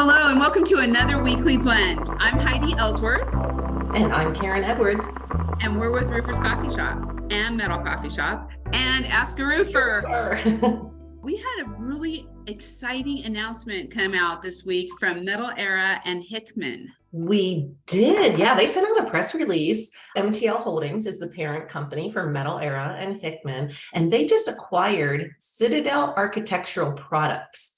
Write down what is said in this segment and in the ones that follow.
Hello and welcome to another weekly blend. I'm Heidi Ellsworth. And I'm Karen Edwards. And we're with Roofers Coffee Shop and Metal Coffee Shop and Ask a Roofer. We had a really exciting announcement come out this week from Metal Era and Hickman. We did. Yeah, they sent out a press release. MTL Holdings is the parent company for Metal Era and Hickman, and they just acquired Citadel Architectural Products.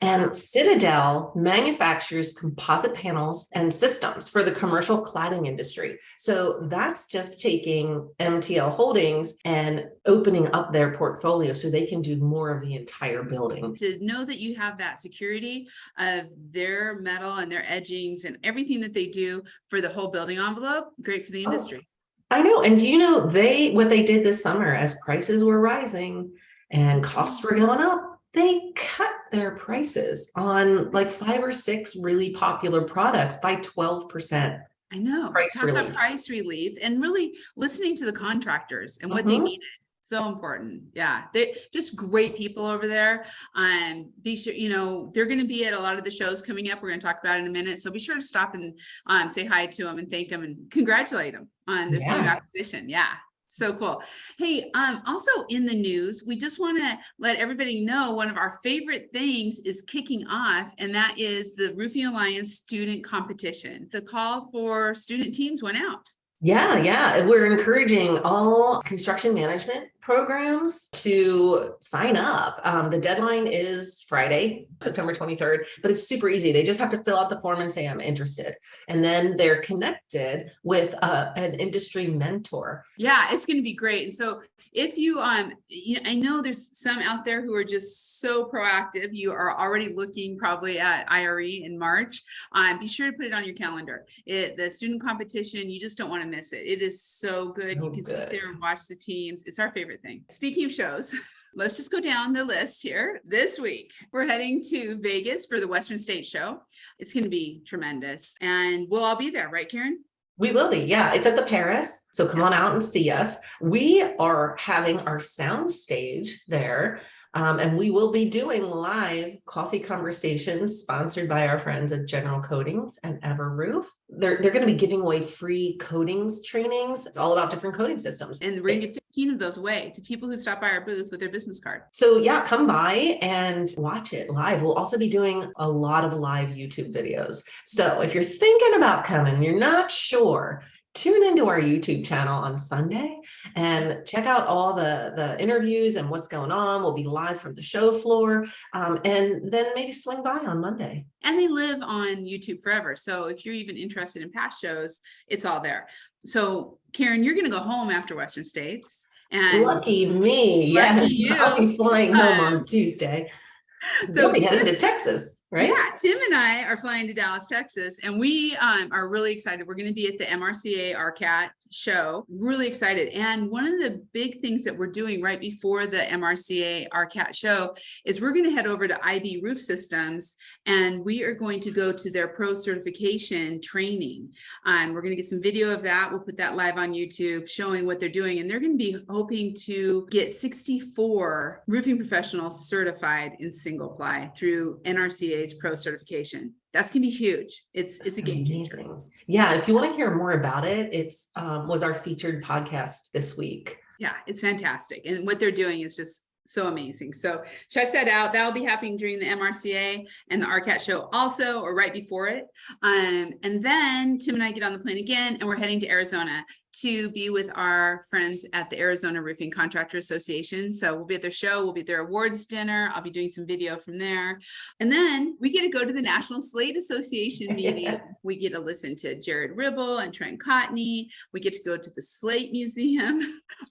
And Citadel manufactures composite panels and systems for the commercial cladding industry. So that's just taking MTL Holdings and opening up their portfolio so they can do more of the entire building. To know that you have that security of their metal and their edgings and everything that they do for the whole building envelope, great for the industry. I know. And what they did this summer as prices were rising and costs were going up, they cut their prices on like 5 or 6 really popular products by 12%. I know. Price relief and really listening to the contractors and what they needed. So important. Yeah. They're just great people over there. Be sure, they're going to be at a lot of the shows coming up. We're going to talk about it in a minute. So be sure to stop and say hi to them and thank them and congratulate them on this new acquisition. Yeah. So cool. Hey, also in the news, we just want to let everybody know one of our favorite things is kicking off, and that is the Roofing Alliance student competition. The call for student teams went out. Yeah. We're encouraging all construction management programs to sign up. The deadline is Friday, September 23rd, but it's super easy. They just have to fill out the form and say, I'm interested. And then they're connected with an industry mentor. Yeah, it's going to be great. And so if you, I know there's some out there who are just so proactive. You are already looking probably at IRE in March. Be sure to put it on your calendar. The student competition, you just don't want to miss it. It is so good. You can sit there and watch the teams. It's our favorite thing. Speaking of shows, let's just go down the list here. This week, we're heading to Vegas for the Western States Show. It's going to be tremendous. And we'll all be there, right, Karen? We will be. Yeah, it's at the Paris. So come on out and see us. We are having our sound stage there. And we will be doing live coffee conversations sponsored by our friends at General Coatings and Everroof. They're going to be giving away free coatings trainings, all about different coating systems. And we're going to give 15 of those away to people who stop by our booth with their business card. So yeah, come by and watch it live. We'll also be doing a lot of live YouTube videos. So if you're thinking about coming, you're not sure, tune into our YouTube channel on Sunday and check out all the interviews and what's going on. We'll be live from the show floor, and then maybe swing by on Monday. And they live on YouTube forever. So if you're even interested in past shows, it's all there. So Karen, you're going to go home after Western States. And lucky me. Yes, I'll be flying home on Tuesday. So we'll be headed to Texas, right? Yeah, Tim and I are flying to Dallas, Texas, and we are really excited. We're going to be at the MRCA RCAT show. Really excited. And one of the big things that we're doing right before the MRCA RCAT show is we're going to head over to IB Roof Systems, and we are going to go to their pro certification training. We're going to get some video of that. We'll put that live on YouTube showing what they're doing. And they're going to be hoping to get 64 roofing professionals certified in single ply through NRCA's pro certification. That's gonna be huge. It's a game changer. Yeah, if you want to hear more about it, it's was our featured podcast this week. Yeah, it's fantastic, and what they're doing is just so amazing. So check that out. That'll be happening during the MRCA and the RCAT show also, or right before it. And then Tim and I get on the plane again, and we're heading to Arizona to be with our friends at the Arizona Roofing Contractor Association. So we'll be at their show, we'll be at their awards dinner. I'll be doing some video from there. And then we get to go to the National Slate Association meeting. We get to listen to Jared Ribble and Trent Cotney. We get to go to the Slate Museum,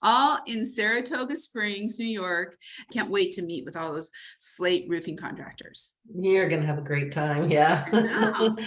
all in Saratoga Springs, New York. I can't wait to meet with all those Slate roofing contractors. You're going to have a great time. Yeah.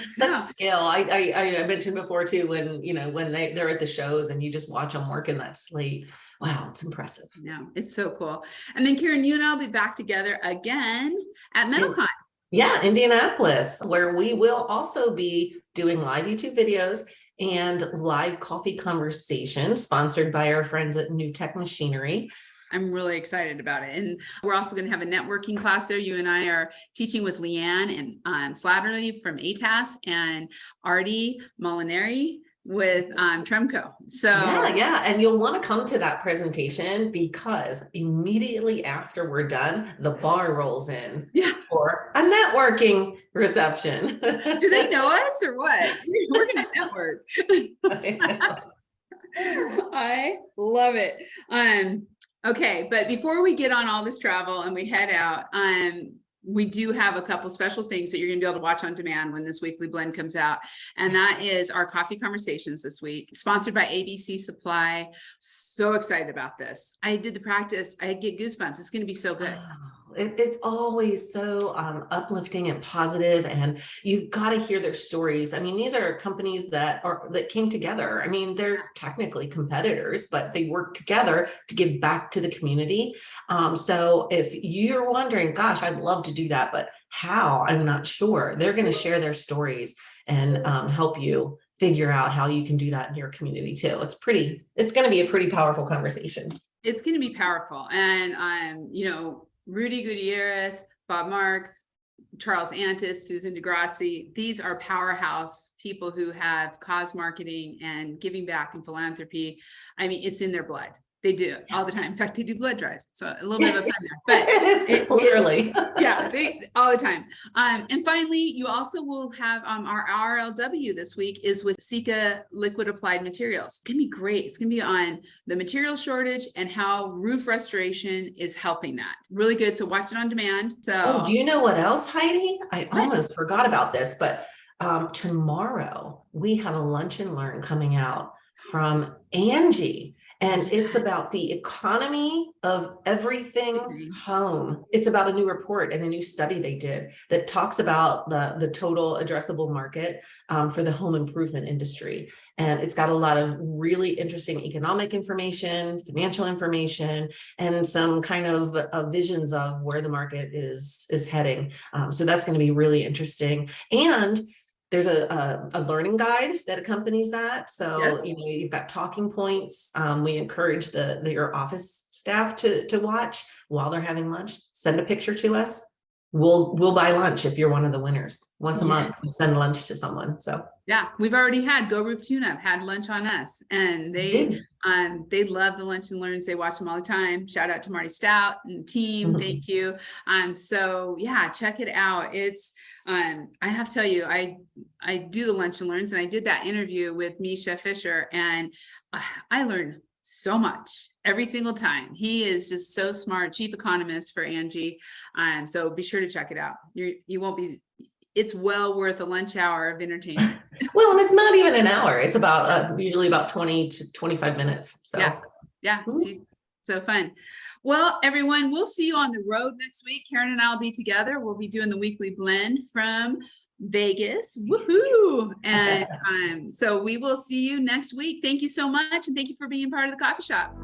Such skill. I mentioned before too, when they're at the shows and you just watch them work in that slate. Wow, it's impressive. No, it's so cool. And then Karen, you and I'll be back together again at MetalCon. Yeah, Indianapolis, where we will also be doing live YouTube videos and live coffee conversations sponsored by our friends at New Tech Machinery. I'm really excited about it. And we're also going to have a networking class there. You and I are teaching with Leanne and Slattery from ATAS and Artie Molinari with Tremco. So yeah. And you'll want to come to that presentation because immediately after we're done, the bar rolls in for a networking reception. Do they know us or what? We're going to network. I love it. Okay, but before we get on all this travel and we head out, we do have a couple special things that you're going to be able to watch on demand when this weekly blend comes out. And that is our coffee conversations this week, sponsored by ABC Supply. So excited about this. I did the practice. I get goosebumps. It's going to be so good. It's always so uplifting and positive, and you've got to hear their stories. I mean, these are companies that came together. I mean, they're technically competitors, but they work together to give back to the community. So if you're wondering, gosh, I'd love to do that, but how? I'm not sure. They're going to share their stories and help you figure out how you can do that in your community too. It's going to be a pretty powerful conversation. It's going to be powerful. And Rudy Gutierrez, Bob Marks, Charles Antis, Susan DeGrassi, these are powerhouse people who have cause marketing and giving back and philanthropy. I mean, it's in their blood. They do it all the time. In fact, they do blood drives. So a little bit of a fun there, but literally. All the time. And finally, you also will have our RLW this week is with Sika Liquid Applied Materials. It's going to be great. It's going to be on the material shortage and how roof restoration is helping that. Really good. So watch it on demand. So do you know what else, Heidi? I almost forgot about this, but tomorrow we have a lunch and learn coming out from Angie. And it's about the economy of everything home. It's about a new report and a new study they did that talks about the total addressable market for the home improvement industry. And it's got a lot of really interesting economic information, financial information, and some kind of visions of where the market is heading. So that's going to be really interesting. And there's a learning guide that accompanies that. So, you've got talking points. We encourage your office staff to watch while they're having lunch. Send a picture to us. We'll buy lunch if you're one of the winners. Once a month, we send lunch to someone. So we've already had Go Roof Tune Up had lunch on us, and they love the lunch and learns. They watch them all the time. Shout out to Marty Stout and team. Thank you. So check it out. It's I have to tell you, I do the lunch and learns, and I did that interview with Misha Fisher, and I learned so much every single time. He is just so smart, chief economist for Angie. So be sure to check it out. You won't be. It's well worth a lunch hour of entertainment. Well, and it's not even an hour. It's about usually about 20 to 25 minutes. So it's so fun. Well, everyone, we'll see you on the road next week. Karen and I will be together. We'll be doing the weekly blend from Vegas. Woohoo! And so we will see you next week. Thank you so much. And thank you for being part of the coffee shop.